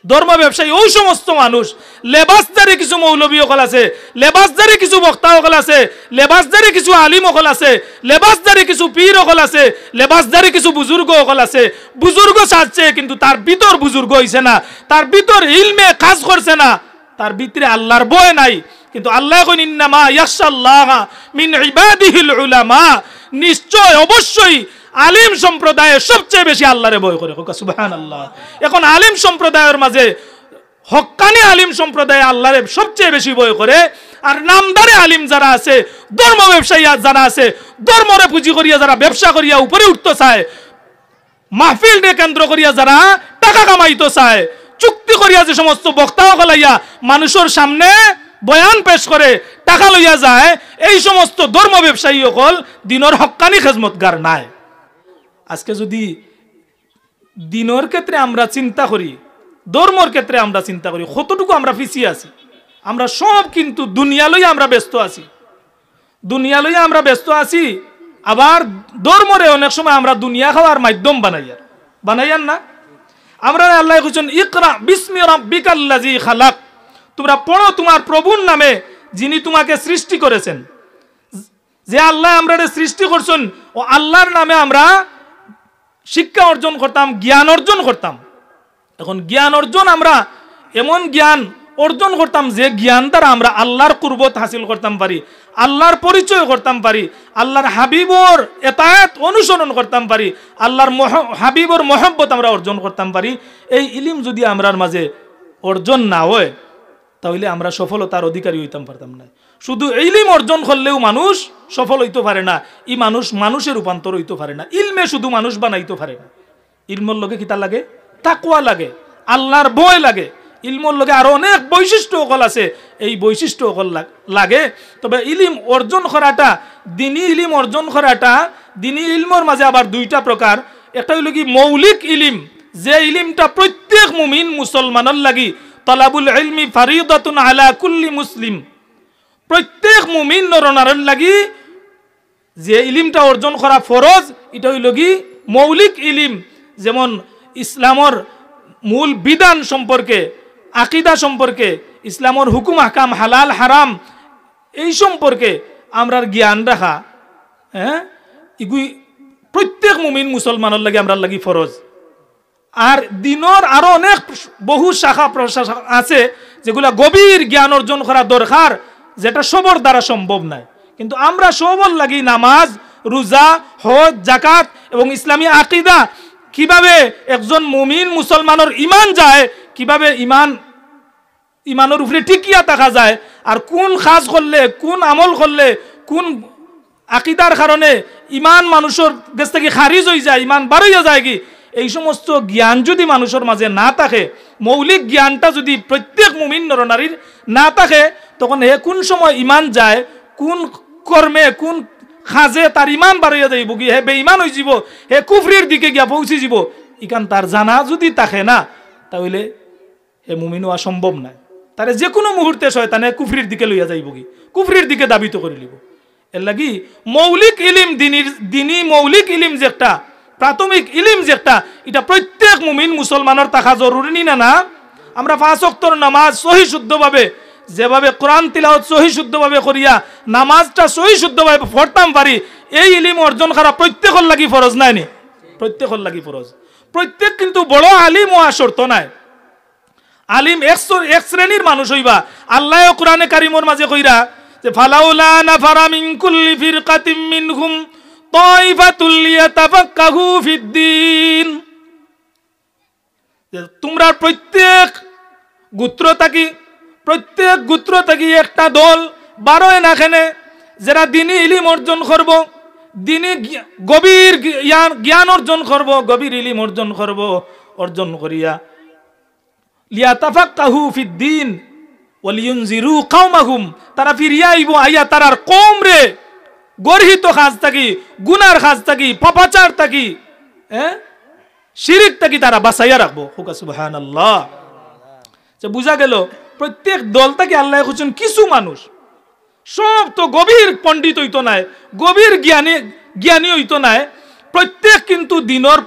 ধর্ম ব্যবসায়ী ওই সমস্ত মানুষ, লেবাসদারি কিছু মৌলবী সকল আছে, লেবাসদারি কিছু বক্তা সকল আছে, লেবাসদারি কিছু আলিম সকল আছে, লেবাসদারি কিছু পীর সকল আছে, লেবাসদারি কিছু বুজুর্গ সকল আছে। বুজুর্গ সাজছে কিন্তু তার ভিতর বুজুর্গ হইছে না, তার ভিতর ইলমে কাজ করছে না, তার ভিতরে আল্লাহর ভয় নাই। কিন্তু আল্লাহ কইন ইন্নামা ইয়াখশাল্লাহ মিন ইবাদিহিল উলামা, নিশ্চয় অবশ্যই আলিম সম্প্রদায় সবচেয়ে বেশি আল্লাহরে ভয় করে। সুবহানাল্লাহ। এখন আলিম সম্প্রদায়ের মাঝে হক্কানি আলিম সম্প্রদায় আল্লাহরে সবচেয়ে বেশি ভয় করে, আর নামদারে আলিম যারা আছে, ধর্ম ব্যবসায়ী যারা আছে, ধর্মরে পুঁজি করিয়া যারা ব্যবসা করিয়া উপরে উঠতে চায়, মাহফিলকে কেন্দ্র করিয়া যারা টাকা কামাইতে চায়, চুক্তি করিয়া যে সমস্ত বক্তা হলাইয়া মানুষের সামনে বয়ান পেশ করে টাকা লইয়া যায়, এই সমস্ত ধর্ম ব্যবসায়ী সকল দিনের হক্কানি খেজমতগার নাই। আজকে যদি দিনের ক্ষেত্রে আমরা চিন্তা করি, ধর্মর ক্ষেত্রে আমরা চিন্তা করি, কতটুকু আমরা পিছিয়ে আছি। আমরা সব কিন্তু দুনিয়া লইয়া আমরা ব্যস্ত আছি, দুনিয়া লইয়া আমরা ব্যস্ত আছি। আবার ধর্মরে অনেক সময় আমরা দুনিয়া খাওয়ার মাধ্যম বানাইয়ার না। আমরা আল্লাহ কইছেন ইকরা বিসমি রাব্বিকাল্লাযী খালাক, তোমরা পড়ো তোমার প্রভুর নামে যিনি তোমাকে সৃষ্টি করেছেন। যে আল্লাহ আমরা সৃষ্টি করছেন, ও আল্লাহর নামে আমরা শিক্ষা অর্জন করতাম, জ্ঞান অর্জন করতাম। এখন জ্ঞান অর্জন আমরা এমন জ্ঞান অর্জন করতাম যে জ্ঞান দ্বারা আমরা আল্লাহর কুরবত হাসিল করতাম পারি, আল্লাহর পরিচয় করতাম পারি, আল্লাহর হাবিবর এতায়াত অনুসরণ করতাম পারি, আল্লাহর হাবিবর মহব্বত আমরা অর্জন করতাম পারি। এই ইলম যদি আমরার মাঝে অর্জন না হয় তাহলে আমরা সফলতার অধিকারী হইতাম পারতাম না। শুধু ইলম অর্জন করলেও মানুষ সফল হইতে পারে না, ই মানুষের রূপান্তর হইতে পারে না। ইলমে শুধু মানুষ বানাইতে পারে না। ইলমর লগে কিতা লাগে? তাকওয়া লাগে, আল্লাহর ভয় লাগে। ইলমর লগে আরো অনেক বৈশিষ্ট্য সকল আছে, এই বৈশিষ্ট্য সকল লাগে। তবে ইলম অর্জন করাটা, দিনী ইলম অর্জন করাটা, দিনী ইলমর মাঝে আবার দুইটা প্রকার। একটা হইল কি মৌলিক ইলম, যে ইলমটা প্রত্যেক মুমিন মুসলমানের লাগি, তালাবুল ইলমি ফারিদাতুন আলা কুল্লি মুসলিম, প্রত্যেক মুমিন নরনারীর লাগি যে ইলমটা অর্জন করা ফরজ, এটা হইল কি মৌলিক ইলম। যেমন ইসলামর মূল বিধান সম্পর্কে, আকিদা সম্পর্কে, ইসলামর হুকুম আহকাম, হালাল হারাম, এই সম্পর্কে আমরার জ্ঞান রাখা, এগুলি প্রত্যেক মুমিন মুসলমানের লাগে আমরা লাগি ফরজ। আর দিনের আরো অনেক বহু শাখা প্রশাখা আছে যেগুলা গভীর জ্ঞান অর্জন করা দরকার, যেটা সবর দ্বারা সম্ভব নয়। কিন্তু আমরা সবর লাগি নামাজ, রোজা, হজ, যাকাত এবং ইসলামী আকিদা, কিভাবে একজন মুমিন মুসলমানের ইমান যায়, কিভাবে ইমানের উপরে টিকিয়া থাকা যায়, আর কোন কাজ করলে, কোন আমল করলে, কোন আকিদার কারণে ইমান মানুষের কাছ থেকে খারিজ হয়ে যায়, ইমান বাড়াইয়া যায় কি, এই সমস্ত জ্ঞান যদি মানুষের মাঝে না থাকে, মৌলিক জ্ঞানটা যদি প্রত্যেক মুমিন নরনারীর না থাকে, তখন হে কোন সময় ইমান যায়, কোন কর্মে, কোন খাজে তার ইমান বাড়াইয়া যাইব কি, হে বেঈমান হয়ে যাব, হে কুফরির দিকে গিয়া পৌঁছে যাব, ইখান তার জানা যদি থাকে না, তাহলে হে মুমিন হওয়া সম্ভব নয়। তারে যে কোনো মুহূর্তে শয়তানে কুফরির দিকে লইয়া যাইব কি, কুফরির দিকে দাবিত করে লিব। এর লাগি মৌলিক ইলিম, দিনী মৌলিক ইলিম যে একটা, প্রাথমিক ইলিম যে একটা, এটা প্রত্যেক মুমিন মুসলমানের থাকা জরুরি না। আমরা 5 ওয়াক্তের নামাজ সহি শুদ্ধভাবে, যেভাবে কোরআন তিলাওয়াত সহি শুদ্ধভাবে করিয়া নামাজটা সহি শুদ্ধভাবে পড়তাম পারি, এই ইলিম অর্জন করা প্রত্যেকের লাগি ফরজ নাই নি? প্রত্যেকের লাগি ফরজ। প্রত্যেক কিন্তু বড় আলিম হওয়া শর্ত নাই। আলিম এক শ্রেণীর মানুষ হইবা। আল্লাহ কোরআনে কারিমর মাঝে কইরা যে ফালাউলা নাফারা মিন কুল্লি ফিরকাতিম মিনহুম তাইফাতুল লিয়াতাফাক্কাহু ফিদ্দীন, তোমরা প্রত্যেক গোত্র থাকি একটা দল বারোয় না খেনে, যারা দিনী ইলিম অর্জন করব, দিনী গভীর জ্ঞান অর্জন করব, গভীর ইলিম অর্জন করিয়া লিয়াতাফাক্কাহু ফিদ্দীন ওয়ালিয়ুনজিরু কওমাহুম, তারা ফিরিয়া আইব, আইয়া তারার কওম রে গর্হিত কাজ থাকি, গুনার কাজ থাকি, পাপাচার থাকি, শিরিক থাকি তারা বাঁচাইয়া রাখবো। সুবহানাল্লাহ। বুঝা গেল প্রত্যেক দল থেকে আল্লাহ খুঁজছেন কিছু মানুষ, সব তো গভীর পণ্ডিত হইতো নাই, গভীর জ্ঞানী হইতো নাই। প্রত্যেক কিন্তু দিনের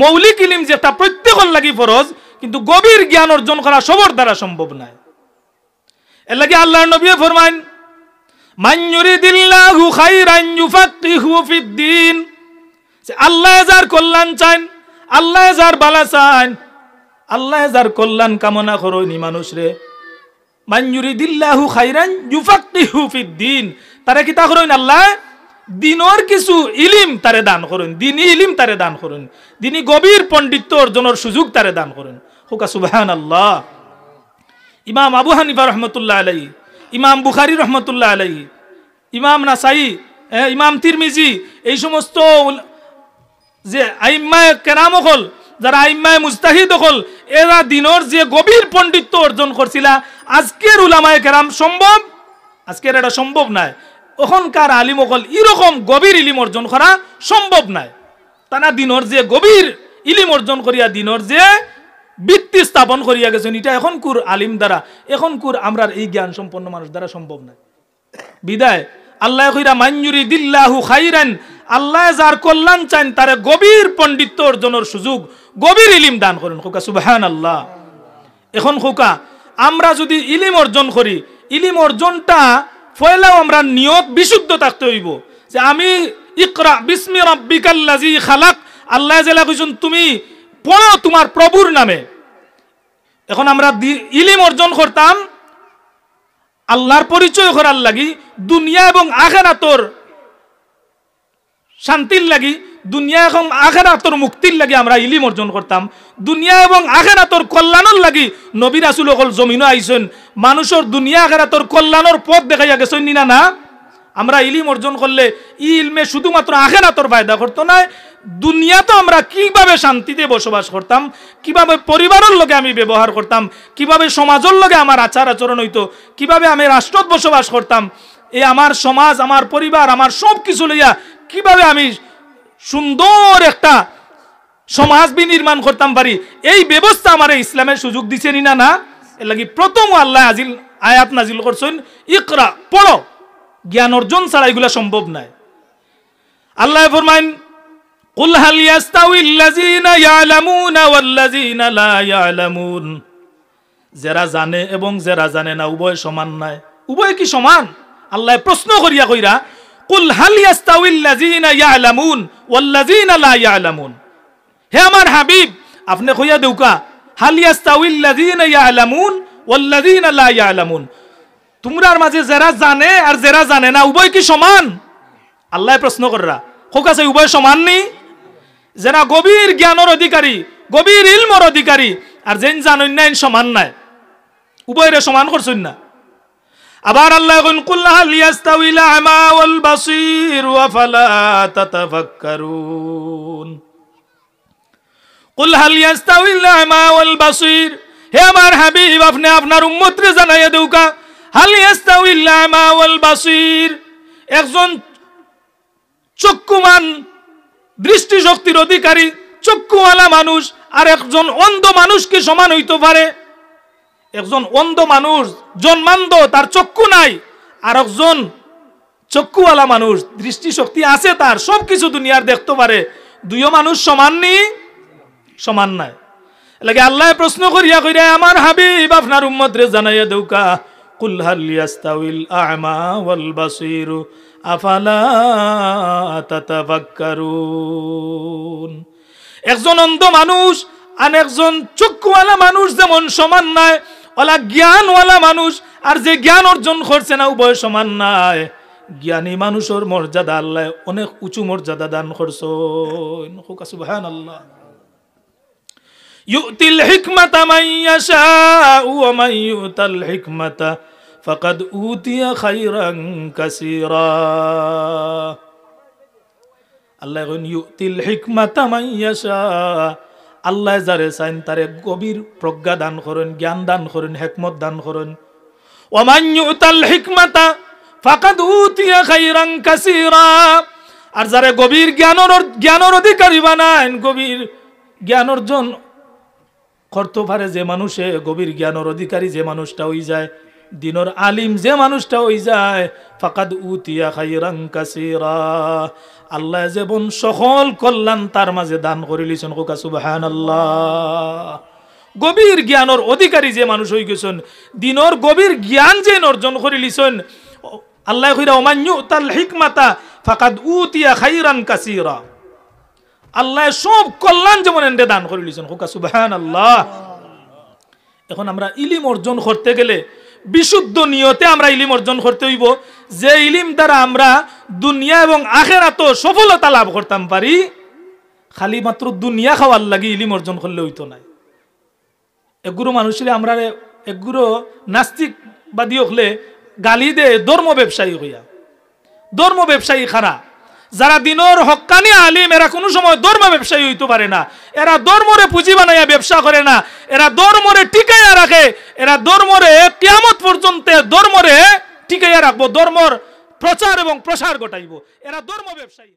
মৌলিক ইলিম যেটা প্রত্যেকের লাগি ফরজ, কিন্তু গভীর জ্ঞান অর্জন করা সবার দ্বারা সম্ভব নয়। এর লাগি আল্লাহর নবী ফরমান মান ইউরিদিল্লাহু খাইরান ইউফাক্কিহু ফিদ্দিন, আল্লাহ যার কল্যাণ চান, আল্লাহ যার ভালো চান, আল্লাহ যার কল্যাণ কামনা করেনি মানুষরে, মান ইউরিদিল্লাহু খাইরান ইউফাক্কিহু ফিদ্দিন, তারে কি তা করেন আল্লাহ দিনের কিছু ইলিম তারে দান করেন, দিনী ইলিম তারে দান করেন, দিনী গভীর পণ্ডিত্য অর্জনের সুযোগ তারে দান করেন। হুকা সুবহানাল্লাহ। ইমাম আবু হানিফা রহমতুল্লাহ আলাইহি, ইমাম বুখারী রহমতুল্লাহ আলাইহি, ইমাম নাসাই, ইমাম তিরমিজি, এই সমস্ত যে আইম্মায়ে কেরাম হল, যারা আইম্মায়ে মুজতাহিদ হল, এরা দিনের যে গভীর পণ্ডিত্য অর্জন করছিলা, আজকের উলামায়ে কেরাম সম্ভব, আজকের এটা সম্ভব নয়। ওখানকার আলিম হল এরকম গভীর ইলিম অর্জন করা সম্ভব নয়। তারা দিনের যে গভীর ইলিম অর্জন করিয়া দিনের যে ভিত্তি স্থাপন করিয়া গেছেন, এটা এখনকার আলিম দ্বারা, এখনকার আমরার এই জ্ঞান সম্পন্ন মানুষ দ্বারা সম্ভব নয়। বিদায় আল্লাহ কইরা মান ইউরিদিল্লাহু খাইরান, আল্লাহ যার কল্যাণ চান তারে গভীর পণ্ডিত্য অর্জনের সুযোগ, গভীর ইলিম দান করেন। খোকা সুবহানাল্লাহ। এখন খোকা আমরা যদি ইলিম অর্জন করি, ইলিম অর্জনটা পয়লাও আমরা নিয়ত বিশুদ্ধ থাকতে হইব, যে আমি ইকরা বিসমি রাব্বিকাল্লাযী খালাক, আল্লাহ জেলা কইছেন তুমি পড়ো তোমার প্রভুর নামে। এখন আমরা ইলিম অর্জন করতাম আল্লাহর পরিচয় করার লাগি, দুনিয়া এবং আখিরাতর শান্তির লাগি, দুনিয়া এবং আখিরাতর মুক্তির লাগি আমরা ইলিম অর্জন করতাম। দুনিয়া এবং আখিরাতর কল্যাণের লাগি নবী রাসূল সকল জমিনে আইছেন, মানুষের দুনিয়া আখিরাতর কল্যাণের পথ দেখাইয়া গেছেন না না। আমরা ইলিম অর্জন করলে ই ইলমে শুধুমাত্র আখিরাতর ফায়দা করতো না, দুনিয়াতে আমরা কিভাবে শান্তিতে বসবাস করতাম, কিভাবে পরিবারের লগে আমি ব্যবহার করতাম, কিভাবে সমাজের লগে আমার আচার আচরণ হইতো, কিভাবে আমি রাষ্ট্রত বসবাস করতাম, এই আমার সমাজ, আমার পরিবার, আমার সব কিছু লইয়া কিভাবে আমি সুন্দর একটা সমাজ বিনির্মাণ করতাম পারি, এই ব্যবস্থা আমার ইসলামের সুযোগ দিছেনি না না। এর লাগি প্রথম আল্লাহ আয়াত নাজিল করছেন ইকরা, পড়ো। জ্ঞান অর্জন ছাড়া এগুলা সম্ভব নয়। আল্লাহ ফরমাইন কুল হাল ইয়াস্তাউিল্লাযীনা ইয়ালামুনা ওয়াল্লাযীনা লা ইয়ালামুন, যারা জানে এবং যারা জানে না উভয় সমান নয়। উভয় কি সমান? আল্লাহ প্রশ্ন করিয়া কইরা কুল হাল ইয়াস্তাউিল্লাযীনা ইয়ালামুন ওয়াল্লাযীনা লা ইয়ালামুন, হে আমার হাবিব আপনি কইয়া দেউকা হাল ইয়াস্তাউিল্লাযীনা ইয়ালামুন ওয়াল্লাযীনা লা ইয়ালামুন, তোমরার মাঝে যারা জানে আর যারা জানে না উভয় কি সমান? আল্লাহ প্রশ্ন কররা হোক আছে উভয় সমান নি? যারা গভীর জ্ঞানের অধিকারী, গভীর ইলমের অধিকারী, আর যেন জানেন না সমান নাই, উভয়রে সমান করছেন না। আবার আল্লাহ কোন কুল হাল ইয়াস্তাউিল আমা ওয়াল বাসীর আফালা তাতাফাক্কারুন, কুল হাল ইয়াস্তাউিল আমা ওয়াল বাসীর, হে আমার হাবিব আপনি আপনার উম্মতরে জানাইয়া দেউকা হাল ইয়াস্তাউিল আমা ওয়াল বাসীর, একজন চক্ষুমান দৃষ্টিশক্তির অধিকারী চক্ষুওয়ালা মানুষ আর একজন অন্ধ মানুষ কি সমান হইতে পারে? একজন অন্ধ মানুষ জন্মান্ধ, তার চক্ষু নাই, আর একজন চক্ষুওয়ালা মানুষ দৃষ্টিশক্তি আছে, তার সবকিছু দুনিয়ার দেখতে পারে, দুইও মানুষ সমান নি? সমান নাই। লাগে আল্লাহ প্রশ্ন করিয়া কইরা আমার হাবিব আপনার উম্মতরে জানাইয়া দেউকা কুল হাল ইয়াস্তাউিল আ'মা ওয়াল বাসীর আফালা তাতাফাক্কারুন, একজন অন্ধ মানুষ আর একজন চক্ষুওয়ালা মানুষ যেমন সমান নয়, ওলা জ্ঞানওয়ালা মানুষ আর যে জ্ঞান অর্জন করছে না উভয় সমান নয়। জ্ঞানী মানুষের মর্যাদা আল্লাহ অনেক উঁচু মর্যাদা দান করছেন। সুবহানাল্লাহ। ইউতিল হিকমাতা মান ইয়াশাউ ওয়া মান ইউতাল হিকমাতা ফাকাদ উতিয়া খায়রান কাসীরা, আল্লাহ কোন ইউতিল হিকমাতা মান ইয়াশা, আল্লাহ যারে চান তারে গভীর প্রজ্ঞা দান করেন, জ্ঞান দান করেন, হিকমত দান করেন। ওয়া মান ইউতাল হিকমাতা ফাকাদ উতিয়া খায়রান কাসীরা, আর যারে গভীর জ্ঞানের অধিকারী বানান, গভীর জ্ঞান অর্জন করতে পারে যে মানুষে, গভীর জ্ঞানের অধিকারী যে মানুষটা হয়ে যায়, দিনের আলিম যে মানুষটা হয়ে যায়, ফাকাদ উতিয়া খায়রান কাসীরা, আল্লাহ যেমন সকল কল্যাণ তার মাঝে দান করে লিছেন। সুবহানাল্লাহ। গভীর জ্ঞানের অধিকারী যে মানুষ হয়ে গেছেন, দিনের গভীর জ্ঞান যে অর্জন করে লিছেন, আল্লাহ কইরা ওমান ইউতাল হিকমাতা ফাকাদ উতিয়া খাইরান কাসীরা, আল্লাহ সব কল্যাণ যেমন এন্ডে দান করে লিছেন। হোকা সুবহানাল্লাহ। এখন আমরা ইলিম অর্জন করতে গেলে বিশুদ্ধ নিয়তে আমরা ইলিম অর্জন করতে হইব, যে ইলিম দ্বারা আমরা দুনিয়া এবং আখিরাত সফলতা লাভ করতাম পারি। খালি মাত্র দুনিয়া খাওয়ার লাগি ইলিম অর্জন করলে হইতো না। এগুলো মানুষের আমরা এগুলো নাস্তিকবাদী হলে গালি দে ধর্ম ব্যবসায়ী হইয়া, ধর্ম ব্যবসায়ী খারা। যারা দিনের হক্কানি আলিম এরা কোনো সময় ধর্ম ব্যবসায়ী হইতে পারে না। এরা ধর্মরে পুঁজি বানাইয়া ব্যবসা করে না, এরা ধর্মরে টিকাইয়া রাখে। এরা ধর্মরে কিয়ামত পর্যন্ত ধর্মরে টিকাইয়া রাখবো, ধর্মর প্রচার এবং প্রসার ঘটাইব। এরা ধর্ম ব্যবসায়ী।